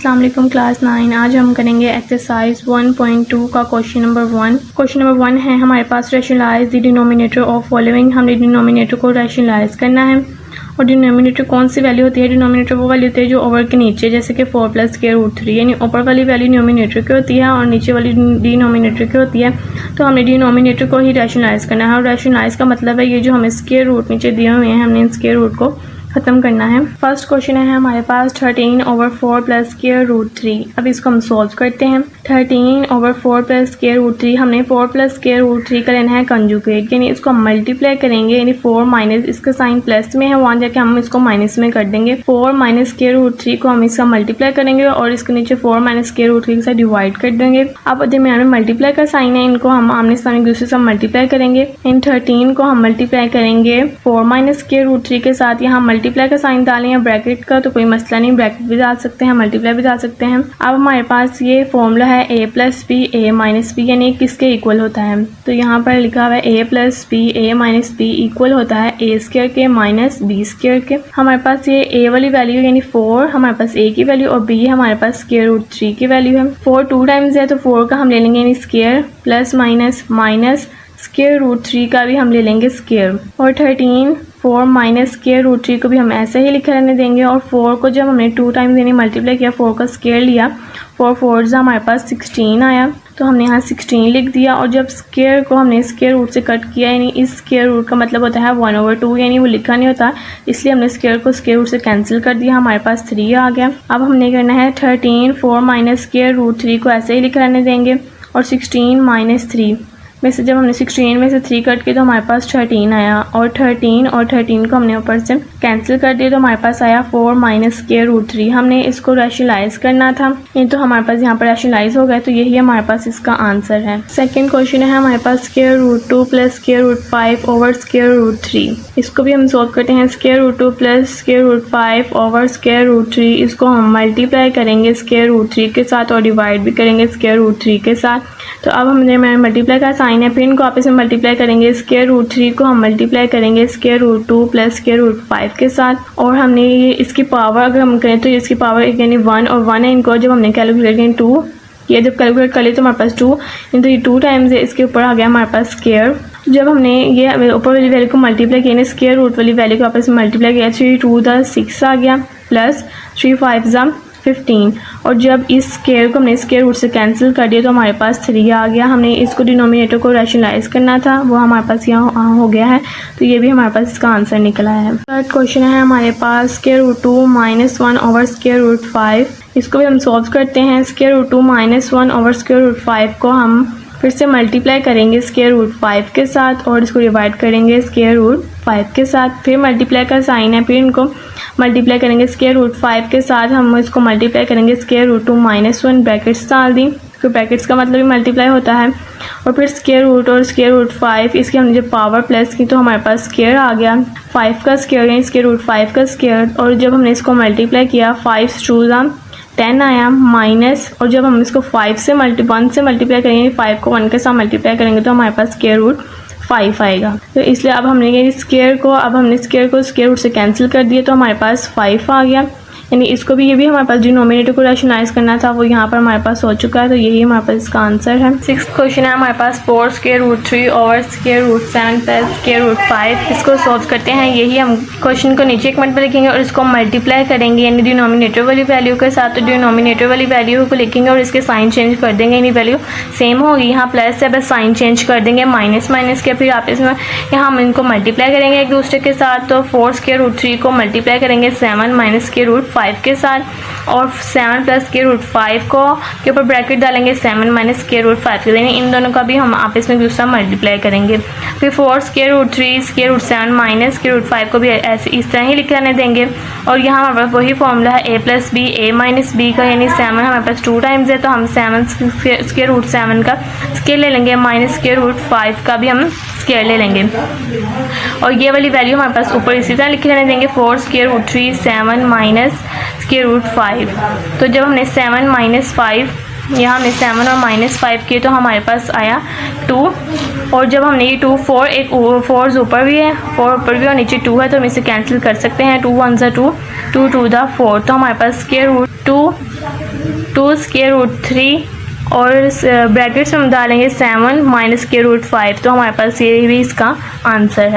अस्सलाम वालेकुम क्लास 9। आज हम करेंगे एक्सरसाइज 1.2 का क्वेश्चन नंबर 1। क्वेश्चन नंबर 1 है हमारे पास rationalise the denominator of following. हमने डिनोमिनेटर को रैशनलाइज करना है और डिनोमिनेटर कौन सी वैल्यू होती है? डिनोमिनेटर वो वैल्यू होती है जो ओवर के नीचे, जैसे कि 4 + स्क्वायर-रूट-3, यानी ऊपर वाली वैल्यू डिनोमिनेटर की होती है और नीचे वाली डिनोमिनेटर की होती है। तो हमने डिनोमिनेटर को ही रैशनलाइज करना है और रैशनलाइज का मतलब है ये जो हमें स्क्वायर रूट नीचे दिए हुए हैं, हमने इन स्क्वायर रूट को ख़त्म करना है। फर्स्ट क्वेश्चन है हमारे पास 13/4 + स्क्वायर-रूट-3। अब इसको हम सॉल्व करते हैं। 13/4 + स्क्वायर-रूट-3, हमने 4 + स्क्वायर-रूट-3 का लेना है कंजुगेट, यानी इसको हम मल्टीप्लाई करेंगे, यानी 4 माइनस, इसका साइन प्लस में है, वहाँ जाके हम इसको माइनस में कर देंगे। 4 - स्क्वायर-रूट-3 को हम इसका मल्टीप्लाई करेंगे और इसके नीचे 4 - स्क्वायर-रूट-3 के साथ डिवाइड कर देंगे। अब दरमियान में मल्टीप्लाई का साइन है, इनको हम आमने सामने एक दूसरे से मल्टीप्लाई करेंगे। इन 13 को हम मल्टीप्लाई करेंगे 4 - स्क्वायर-रूट-3 के साथ। यहाँ मल्टीप्लाई का साइन डालें या ब्रैकेट का तो कोई मसला नहीं, ब्रैकेट भी डाल सकते हैं, मल्टीप्लाई भी डाल सकते हैं। अब हमारे पास ये फॉर्मूला है a + b a - b, यानी किसके इक्वल होता है? तो यहाँ पर लिखा हुआ है a + b a - b equal होता है a² के माइनस b² के। हमारे पास ये a वाली वैल्यू यानी 4 हमारे पास a की वैल्यू और b हमारे पास स्क्वायर-रूट-3 की वैल्यू है। 4 2 टाइम्स है तो 4 का हम ले लेंगे यानी स्क्वायर, प्लस माइनस माइनस स्क्वायर-रूट-3 का भी हम ले लेंगे स्क्वायर, और 13 4 - स्क्वायर-रूट-3 को भी हम ऐसे ही लिखे रहने देंगे। और 4 को जब हमने 2 टाइम्स यानी मल्टीप्लाई किया, 4 का स्क्वायर लिया, 4 4 हमारे पास 16 आया, तो हमने यहाँ 16 लिख दिया। और जब स्क्वायर को हमने स्क्वायर रूट से कट किया, यानी इस स्क्वायर रूट का मतलब होता है 1/2, यानी वो लिखा नहीं होता, इसलिए हमने स्क्वायर को स्क्वायर रूट से कैंसिल कर दिया, हमारे पास 3 आ गया। अब हमने करना है 13 4 - स्क्वायर-रूट-3 को ऐसे ही लिखे रहने देंगे और 16 - 3 में से जब हमने 16 में से 3 कट किया तो हमारे पास 13 आया, और 13 को हमने ऊपर से कैंसिल कर दिया तो हमारे पास आया 4 - स्क्वायर-रूट-3। हमने इसको रैशनलाइज करना था, ये तो हमारे पास यहाँ पर रैशनलाइज हो गया, तो यही हमारे पास इसका आंसर है। सेकंड क्वेश्चन है हमारे पास स्क्वायर-रूट-2 + स्क्वायर-रूट-5 ओवर स्क्वायर-रूट-3। इसको भी हम सॉल्व करते हैं। स्क्वायर-रूट-2 + स्क्वायर-रूट-5 ओवर स्क्वायर-रूट-3, इसको हम मल्टीप्लाई करेंगे स्क्वायर-रूट-3 के साथ और डिवाइड भी करेंगे स्क्वायर-रूट-3 के साथ। तो अब हमने मल्टीप्लाई का साइन है, फिर इनको आपस में मल्टीप्लाई करेंगे। स्क्वायर-रूट-3 को हम मल्टीप्लाई करेंगे स्क्वायर-रूट-2 + स्क्वायर-रूट-5 के साथ, और हमने ये इसकी पावर अगर हम करें तो इसकी पावर यानी 1 और 1 है, इनको जब हमने कैलकुलेट किया 2, ये जब कैलकुलेट कर लिया तो हमारे पास 2, तो ये 2 टाइम्स है, इसके ऊपर आ गया हमारे पास स्क्वायर। जब हमने ये ऊपर वाली वैल्यू को मल्टीप्लाई किया, स्क्वायर रूट वाली वैल्यू को आपस में मल्टीप्लाई किया, 3 2 6 आ गया, प्लस 3 5 15, और जब इस स्क्वायर को हमने स्क्वायर रूट से कैंसिल कर दिया तो हमारे पास 3 आ गया। हमने इसको डिनोमिनेटर को रैशनलाइज करना था, वो हमारे पास यहाँ हो गया है, तो ये भी हमारे पास इसका आंसर निकला है। थर्ड क्वेश्चन है हमारे पास स्क्वायर-रूट-2 - 1 ओवर स्क्वायर-रूट-5। इसको भी हम सॉल्व करते हैं। स्क्वायर-रूट-2 - 1 ओवर स्क्वायर-रूट-5 को हम फिर से मल्टीप्लाई करेंगे स्क्वायर-रूट-5 के साथ और इसको डिवाइड करेंगे स्क्वायर-रूट-5 के साथ। फिर मल्टीप्लाई का साइन है, फिर इनको मल्टीप्लाई करेंगे स्क्वायर-रूट-5 के साथ, हम इसको मल्टीप्लाई करेंगे स्क्वायर-रूट-2 - 1, ब्रैकेट्स डाल दी, तो ब्रैकेट्स का मतलब भी मल्टीप्लाई होता है, और फिर स्क्वायर-रूट और स्क्वायर-रूट-5, इसकी हमने जब पावर प्लस की तो हमारे पास स्क्वायर आ गया, 5 का स्क्वायर यानी स्क्वायर-रूट-5 का स्क्वायर, और जब हमने इसको मल्टीप्लाई किया 5 2 10 आया, माइनस, और जब हम इसको 1 से मल्टीप्लाई करेंगे, 5 को 1 के साथ मल्टीप्लाई करेंगे तो हमारे पास स्क्वायर-रूट-5 आएगा। तो इसलिए अब हमने स्क्वायर को स्क्वायर रूट से कैंसिल कर दिया तो हमारे पास 5 आ गया, यानी इसको भी, ये भी हमारे पास डिनोमिनेटर को रैशनलाइज करना था, वो यहाँ पर हमारे पास हो चुका है, तो यही हमारे पास इसका आंसर है। सिक्स्थ क्वेश्चन है हमारे पास 4 स्क्वायर-रूट-3 ओवर स्क्वायर-रूट-7 + स्क्वायर-रूट-5। इसको सॉल्व करते हैं। यही हम क्वेश्चन को नीचे एक मिनट पर लिखेंगे और इसको मल्टीप्लाई करेंगे यानी डिनोमिनेटर वाली वैल्यू के साथ, तो डिनोमिनेटर वाली वैल्यू को लिखेंगे और इसके साइन चेंज कर देंगे, यानी वैल्यू सेम होगी, यहाँ प्लस है, बस साइन चेंज कर देंगे माइनस के, फिर आपस में यहाँ हम इनको मल्टीप्लाई करेंगे एक दूसरे के साथ। तो 4 स्क्वायर-रूट-3 को मल्टीप्लाई करेंगे 7 - स्क्वायर-रूट-5 के साथ, और 7 + स्क्वायर-रूट-5 को के ऊपर ब्रैकेट डालेंगे 7 - स्क्वायर-रूट-5 के, यानी इन दोनों का भी हम आपस में दूसरा मल्टीप्लाई करेंगे। फिर 4 स्क्वायर-रूट-3 स्क्वायर-रूट-7 - स्क्वायर-रूट-5 को भी ऐसे इस तरह ही लिखने देंगे, और यहाँ हमारे पास वही फॉर्मूला है a + b a - b का, यानी 7 हमारे पास 2 टाइम्स है तो हम 7 स्क्वायर-रूट-7 का स्क्वायर ले लेंगे, माइनस स्क्वायर-रूट-5 का भी हम स्क्वायर ले लेंगे, और ये वाली वैल्यू हमारे पास ऊपर इसी तरह लिखे रहने देंगे 4 स्क्वायर-रूट-3 7 - स्क्वायर-रूट-5। तो जब हमने 7 - 5, यहाँ हमने 7 और -5 किए तो हमारे पास आया 2, और जब हमने ये 2 4 एक 4 ऊपर भी है, 4 ऊपर भी और नीचे 2 है, तो हम इसे कैंसिल कर सकते हैं। 2 1 ज़ा 2, 2 2 ज़ा 4, तो हमारे पास स्क्वायर रूट 2 स्क्वायर रूट 3 और ब्रैकेट्स में हम डालेंगे 7 माइनस स्क्वायर रूट 5, तो हमारे पास ये भी इसका आंसर है।